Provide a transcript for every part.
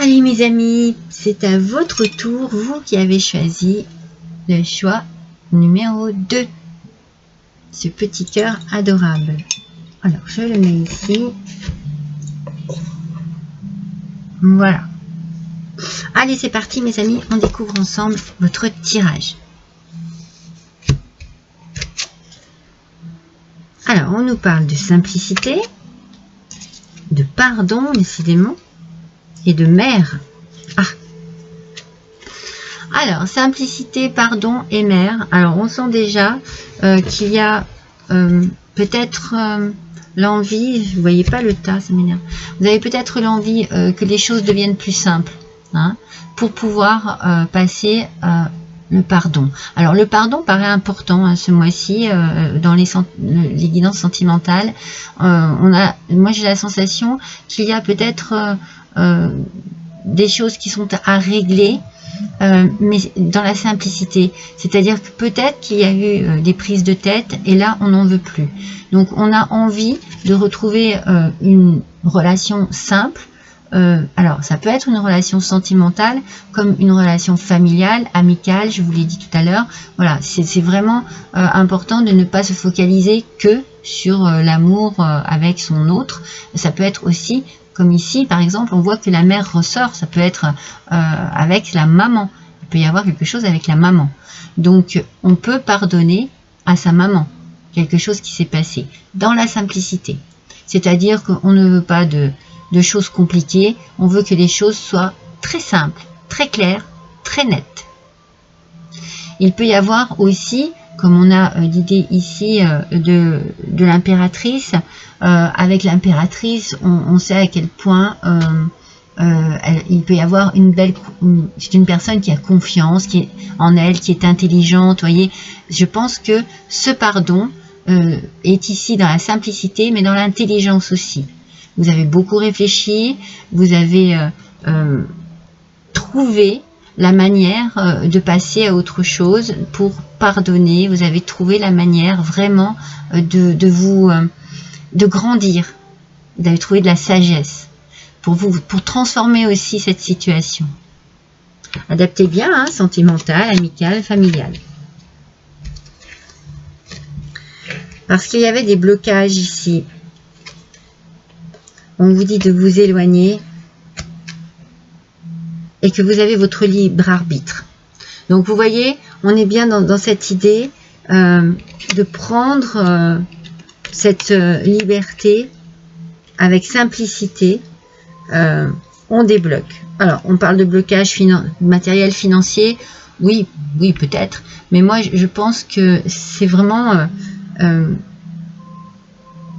Allez mes amis, c'est à votre tour, vous qui avez choisi le choix numéro 2. Ce petit cœur adorable. Alors, je le mets ici. Voilà. Allez, c'est parti mes amis, on découvre ensemble votre tirage. Alors, on nous parle de simplicité, de pardon, décidément, et de mère. Ah. Alors, simplicité, pardon et mère. Alors, on sent déjà qu'il y a peut-être l'envie, vous voyez pas le tas, ça m'énerve. Vous avez peut-être l'envie que les choses deviennent plus simples, hein, pour pouvoir passer le pardon. Alors, le pardon paraît important hein, ce mois-ci dans les guidances sentimentales. Moi, j'ai la sensation qu'il y a peut-être des choses qui sont à régler. Mais dans la simplicité, c'est-à-dire que peut-être qu'il y a eu des prises de tête et là on n'en veut plus. Donc on a envie de retrouver une relation simple. Alors ça peut être une relation sentimentale comme une relation familiale, amicale, je vous l'ai dit tout à l'heure. Voilà, c'est vraiment important de ne pas se focaliser que sur l'amour avec son autre. Ça peut être aussi comme ici, par exemple, on voit que la mère ressort, ça peut être avec la maman. Il peut y avoir quelque chose avec la maman. Donc, on peut pardonner à sa maman quelque chose qui s'est passé dans la simplicité. C'est-à-dire qu'on ne veut pas de choses compliquées, on veut que les choses soient très simples, très claires, très nettes. Il peut y avoir aussi, comme on a l'idée ici de l'impératrice, avec l'impératrice, on sait à quel point il peut y avoir c'est une personne qui a confiance, qui est en elle, qui est intelligente. Voyez, je pense que ce pardon est ici dans la simplicité, mais dans l'intelligence aussi. Vous avez beaucoup réfléchi, vous avez trouvé la manière de passer à autre chose pour pardonner. Vous avez trouvé la manière vraiment de grandir. Vous avez trouvé de la sagesse pour transformer aussi cette situation. Adaptez bien, hein, sentimental, amical, familial. Parce qu'il y avait des blocages ici. On vous dit de vous éloigner et que vous avez votre libre arbitre. Donc vous voyez, on est bien dans cette idée de prendre cette liberté avec simplicité. On débloque. Alors, on parle de blocage matériel, financier. Oui, peut-être. Mais moi, je pense que c'est vraiment...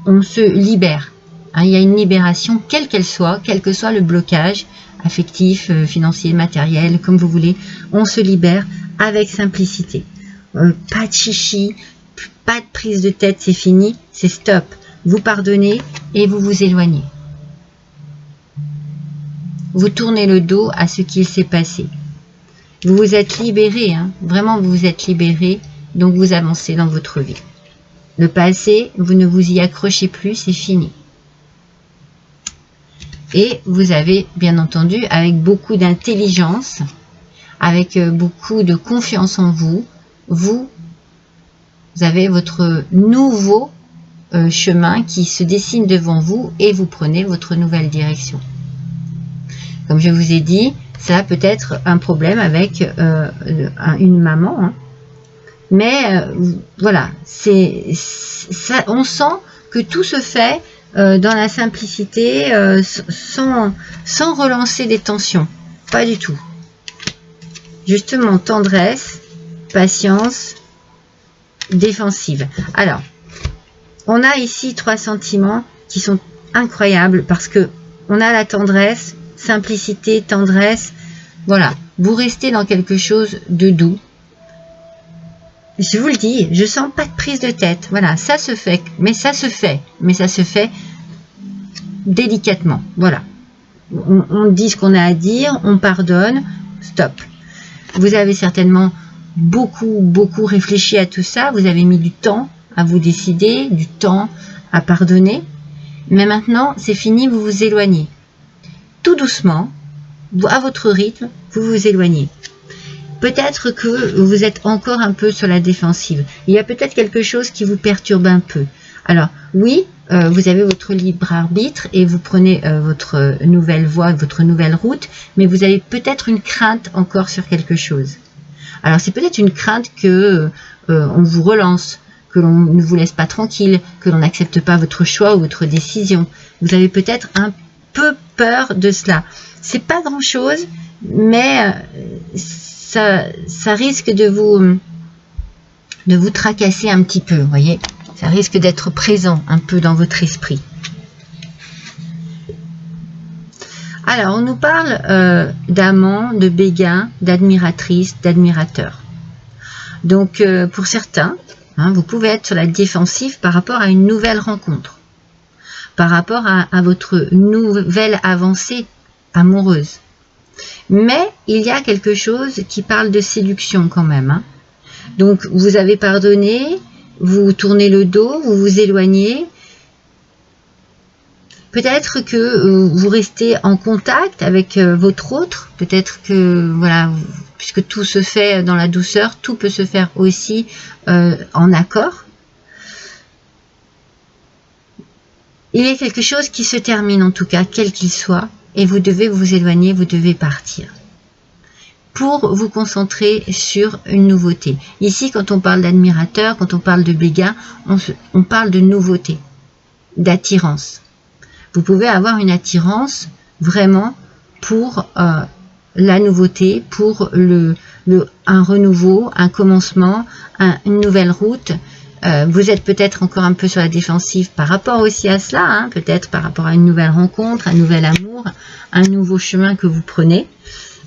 on se libère. Hein, il y a une libération, quelle qu'elle soit, quel que soit le blocage, affectif, financier, matériel, comme vous voulez. On se libère avec simplicité. Pas de chichi, pas de prise de tête, c'est fini, c'est stop. Vous pardonnez et vous vous éloignez. Vous tournez le dos à ce qui s'est passé. Vous vous êtes libéré, hein, vraiment vous vous êtes libéré, donc vous avancez dans votre vie. Le passé, vous ne vous y accrochez plus, c'est fini. Et vous avez, bien entendu, avec beaucoup d'intelligence, avec beaucoup de confiance en vous, vous avez votre nouveau chemin qui se dessine devant vous et vous prenez votre nouvelle direction. Comme je vous ai dit, ça peut être un problème avec une maman. Hein. Mais voilà, ça, on sent que tout se fait dans la simplicité, sans relancer des tensions. Pas du tout. Justement, tendresse, patience, défensive. Alors, on a ici 3 sentiments qui sont incroyables parce que on a la tendresse, simplicité, tendresse. Voilà, vous restez dans quelque chose de doux. Je vous le dis, je sens pas de prise de tête. Voilà, ça se fait, mais ça se fait délicatement. Voilà, on dit ce qu'on a à dire, on pardonne, stop. Vous avez certainement beaucoup réfléchi à tout ça. Vous avez mis du temps à vous décider, du temps à pardonner. Mais maintenant, c'est fini, vous vous éloignez. Tout doucement, à votre rythme, vous vous éloignez. Peut-être que vous êtes encore un peu sur la défensive. Il y a peut-être quelque chose qui vous perturbe un peu. Alors, oui, vous avez votre libre arbitre et vous prenez votre nouvelle voie, votre nouvelle route, mais vous avez peut-être une crainte encore sur quelque chose. Alors, c'est peut-être une crainte que on vous relance, que l'on ne vous laisse pas tranquille, que l'on n'accepte pas votre choix ou votre décision. Vous avez peut-être un peu peur de cela. C'est pas grand-chose, mais ça risque de vous tracasser un petit peu, vous voyez. Ça risque d'être présent un peu dans votre esprit. Alors, on nous parle d'amants, de béguins, d'admiratrices, d'admirateurs. Donc, pour certains, vous pouvez être sur la défensive par rapport à une nouvelle rencontre, par rapport à votre nouvelle avancée amoureuse. Mais il y a quelque chose qui parle de séduction quand même. Donc, vous avez pardonné, vous tournez le dos, vous vous éloignez. Peut-être que vous restez en contact avec votre autre. Peut-être que, voilà, puisque tout se fait dans la douceur, tout peut se faire aussi en accord. Il y a quelque chose qui se termine en tout cas, quel qu'il soit, et vous devez vous éloigner, vous devez partir. Pour vous concentrer sur une nouveauté. Ici, quand on parle d'admirateur, quand on parle de béguin, on parle de nouveauté, d'attirance. Vous pouvez avoir une attirance vraiment pour la nouveauté, pour un renouveau, un commencement, une nouvelle route. Vous êtes peut-être encore un peu sur la défensive par rapport aussi à cela, peut-être par rapport à une nouvelle rencontre, un nouvel amour, un nouveau chemin que vous prenez.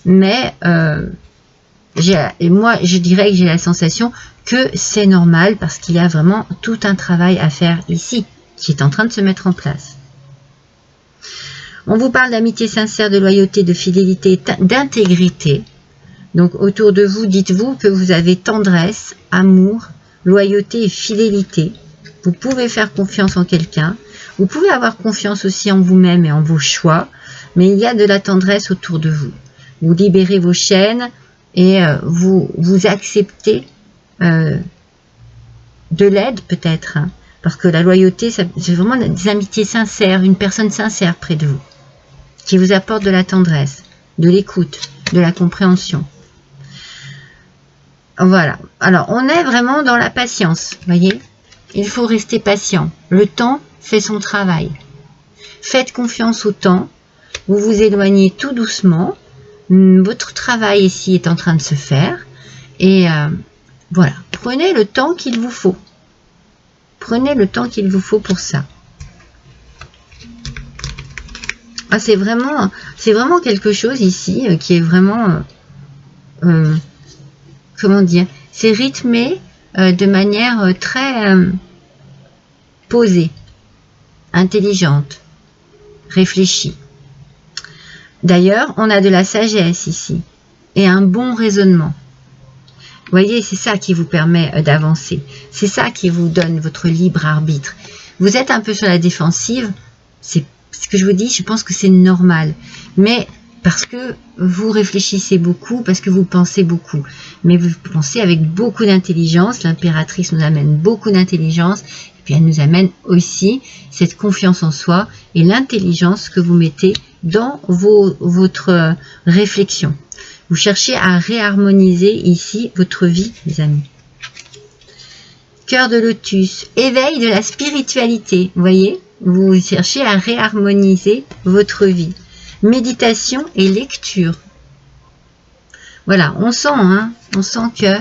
Mais moi, je dirais que j'ai la sensation que c'est normal parce qu'il y a vraiment tout un travail à faire ici qui est en train de se mettre en place. On vous parle d'amitié sincère, de loyauté, de fidélité, d'intégrité. Donc autour de vous, dites-vous que vous avez tendresse, amour, loyauté et fidélité. Vous pouvez faire confiance en quelqu'un. Vous pouvez avoir confiance aussi en vous-même et en vos choix. Mais il y a de la tendresse autour de vous. Vous libérez vos chaînes et vous acceptez de l'aide peut-être. Parce que la loyauté, c'est vraiment des amitiés sincères, une personne sincère près de vous, qui vous apporte de la tendresse, de l'écoute, de la compréhension. Voilà. Alors, on est vraiment dans la patience, voyez. Il faut rester patient. Le temps fait son travail. Faites confiance au temps. Vous vous éloignez tout doucement. Votre travail ici est en train de se faire. Et voilà. Prenez le temps qu'il vous faut. Prenez le temps qu'il vous faut pour ça. Ah, c'est vraiment quelque chose ici qui est vraiment, comment dire, c'est rythmé de manière très posée, intelligente, réfléchie. D'ailleurs, on a de la sagesse ici et un bon raisonnement. Vous voyez, c'est ça qui vous permet d'avancer. C'est ça qui vous donne votre libre arbitre. Vous êtes un peu sur la défensive, c'est ce que je vous dis, je pense que c'est normal. Mais parce que vous réfléchissez beaucoup, parce que vous pensez beaucoup. Mais vous pensez avec beaucoup d'intelligence. L'impératrice nous amène beaucoup d'intelligence. Et puis elle nous amène aussi cette confiance en soi et l'intelligence que vous mettez dans votre réflexion. Vous cherchez à réharmoniser ici votre vie, les amis. Cœur de lotus, éveil de la spiritualité, vous voyez, vous cherchez à réharmoniser votre vie. Méditation et lecture. Voilà, on sent que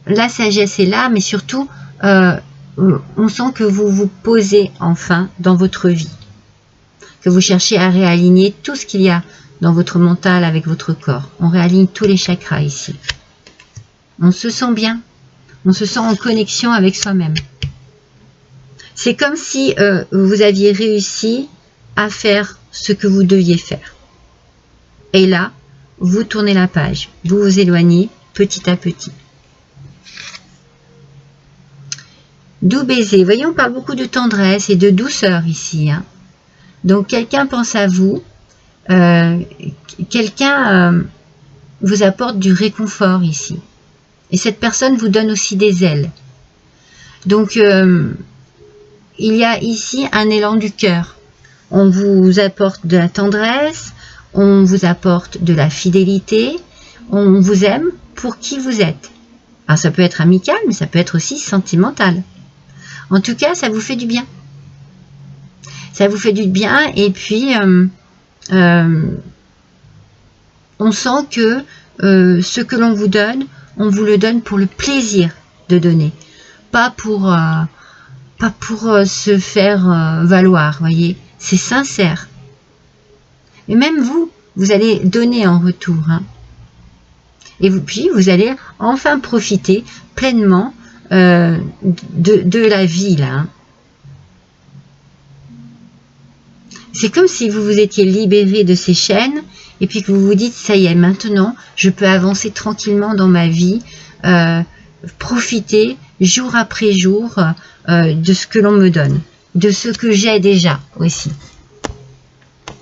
la sagesse est là, mais surtout, on sent que vous vous posez enfin dans votre vie. Que vous cherchez à réaligner tout ce qu'il y a dans votre mental avec votre corps. On réaligne tous les chakras ici. On se sent bien. On se sent en connexion avec soi-même. C'est comme si vous aviez réussi à faire ce que vous deviez faire. Et là, vous tournez la page. Vous vous éloignez petit à petit. Doux baiser. Voyez, on parle beaucoup de tendresse et de douceur ici. Donc quelqu'un pense à vous, quelqu'un vous apporte du réconfort ici. Et cette personne vous donne aussi des ailes. Donc il y a ici un élan du cœur. On vous apporte de la tendresse, on vous apporte de la fidélité, on vous aime pour qui vous êtes. Alors ça peut être amical, mais ça peut être aussi sentimental. En tout cas, ça vous fait du bien. Ça vous fait du bien et puis on sent que ce que l'on vous donne, on vous le donne pour le plaisir de donner. Pas pour se faire valoir, voyez. C'est sincère. Et même vous allez donner en retour. Hein. Et puis, vous allez enfin profiter pleinement de la vie, là. Hein. C'est comme si vous vous étiez libéré de ces chaînes et puis que vous vous dites, ça y est, maintenant, je peux avancer tranquillement dans ma vie, profiter jour après jour de ce que l'on me donne, de ce que j'ai déjà aussi,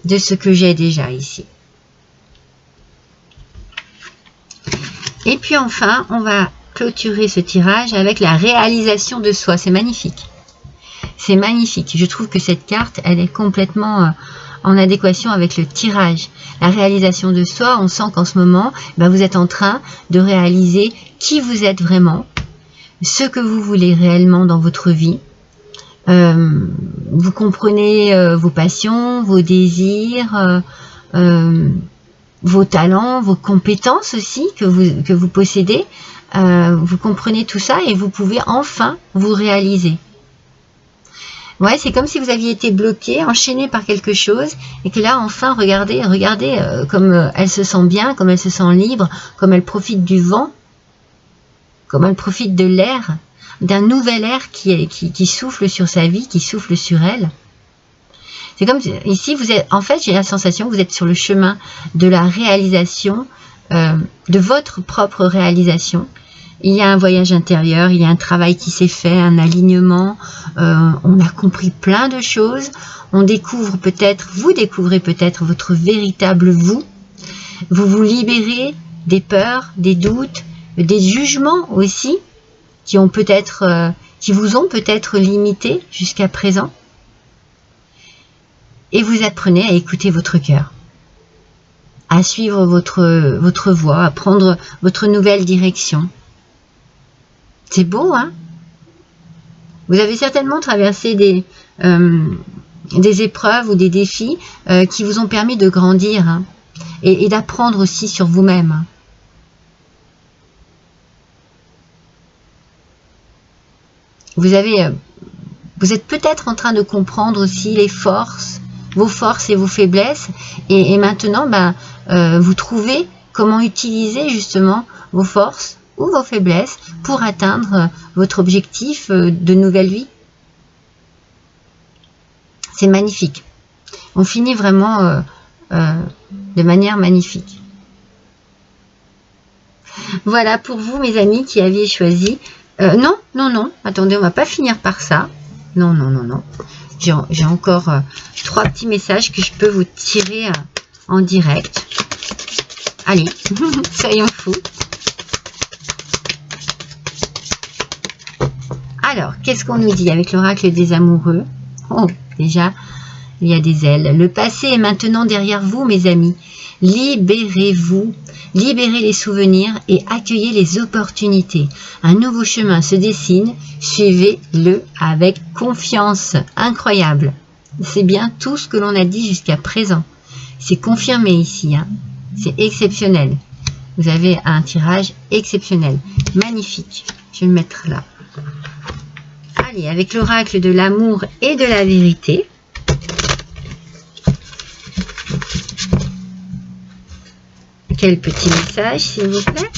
de ce que j'ai déjà ici. Et puis enfin, on va clôturer ce tirage avec la réalisation de soi. C'est magnifique. C'est magnifique. Je trouve que cette carte, elle est complètement en adéquation avec le tirage. La réalisation de soi, on sent qu'en ce moment, vous êtes en train de réaliser qui vous êtes vraiment, ce que vous voulez réellement dans votre vie. Vous comprenez vos passions, vos désirs, vos talents, vos compétences aussi que vous possédez. Vous comprenez tout ça et vous pouvez enfin vous réaliser. Ouais, c'est comme si vous aviez été bloqué, enchaîné par quelque chose, et que là, enfin, regardez comme elle se sent bien, comme elle se sent libre, comme elle profite du vent, comme elle profite de l'air, d'un nouvel air qui souffle sur sa vie, qui souffle sur elle. C'est comme ici, vous êtes, en fait, j'ai la sensation que vous êtes sur le chemin de la réalisation, de votre propre réalisation. Il y a un voyage intérieur, il y a un travail qui s'est fait, un alignement, on a compris plein de choses, vous découvrez peut-être votre véritable vous vous libérez des peurs, des doutes, des jugements aussi, qui vous ont peut-être limité jusqu'à présent, et vous apprenez à écouter votre cœur, à suivre votre voie, à prendre votre nouvelle direction. C'est beau, hein? Vous avez certainement traversé des épreuves ou des défis qui vous ont permis de grandir, hein, et d'apprendre aussi sur vous-même. Vous êtes peut-être en train de comprendre aussi vos forces et vos faiblesses, et maintenant, vous trouvez comment utiliser justement vos forces ou vos faiblesses pour atteindre votre objectif de nouvelle vie. C'est magnifique. On finit vraiment de manière magnifique. Voilà pour vous, mes amis, qui aviez choisi. Non, attendez, on va pas finir par ça. Non. J'ai encore 3 petits messages que je peux vous tirer en direct. Allez, soyons fous. Alors, qu'est-ce qu'on nous dit avec l'oracle des amoureux? Oh, déjà, il y a des ailes. Le passé est maintenant derrière vous, mes amis. Libérez-vous, libérez les souvenirs et accueillez les opportunités. Un nouveau chemin se dessine, suivez-le avec confiance. Incroyable. C'est bien tout ce que l'on a dit jusqu'à présent. C'est confirmé ici, hein. C'est exceptionnel. Vous avez un tirage exceptionnel. Magnifique. Je vais le mettre là. Allez, avec l'oracle de l'amour et de la vérité. Quel petit message, s'il vous plaît?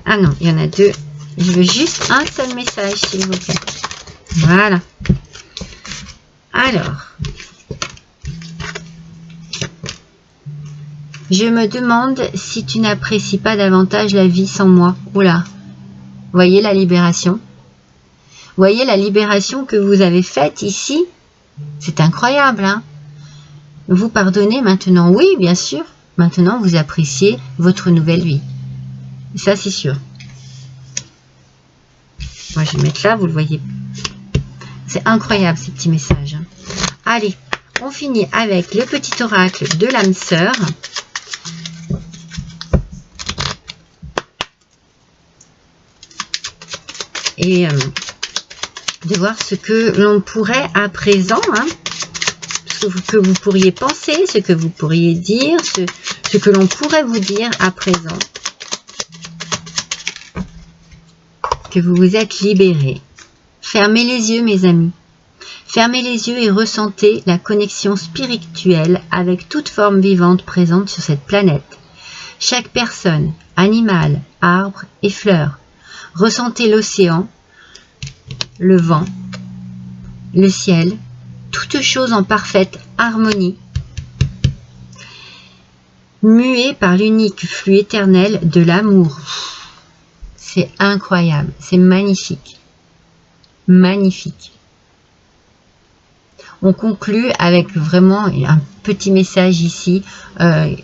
Ah non, il y en a 2. Je veux juste un seul message, s'il vous plaît. Voilà. Alors, Je me demande si tu n'apprécies pas davantage la vie sans moi. Oula. Voyez la libération. Voyez la libération que vous avez faite ici. C'est incroyable, hein? Vous pardonnez maintenant. Oui, bien sûr. Maintenant, vous appréciez votre nouvelle vie. Ça, c'est sûr. Moi, je vais mettre là, vous le voyez. C'est incroyable, ces petits messages. Allez, on finit avec le petit oracle de l'âme sœur. Et de voir ce que l'on pourrait à présent, hein, ce que vous pourriez penser, ce que vous pourriez dire, ce que l'on pourrait vous dire à présent. Que vous vous êtes libérés. Fermez les yeux, mes amis. Fermez les yeux et ressentez la connexion spirituelle avec toute forme vivante présente sur cette planète. Chaque personne, animal, arbre et fleur. Ressentez l'océan, le vent, le ciel, toutes choses en parfaite harmonie, muées par l'unique flux éternel de l'amour. C'est incroyable, c'est magnifique. Magnifique. On conclut avec vraiment un petit message ici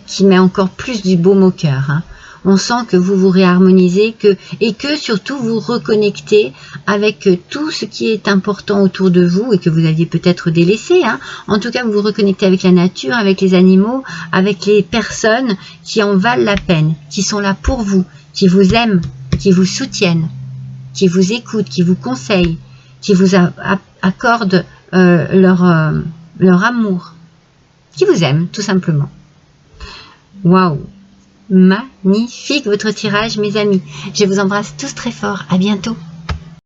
qui met encore plus du baume au cœur. Hein. On sent que vous vous réharmonisez et que surtout vous reconnectez avec tout ce qui est important autour de vous et que vous aviez peut-être délaissé. Hein. En tout cas, vous vous reconnectez avec la nature, avec les animaux, avec les personnes qui en valent la peine, qui sont là pour vous, qui vous aiment, qui vous soutiennent, qui vous écoutent, qui vous conseillent, qui vous accordent leur amour, qui vous aiment tout simplement. Waouh! Magnifique votre tirage, mes amis. Je vous embrasse tous très fort. À bientôt.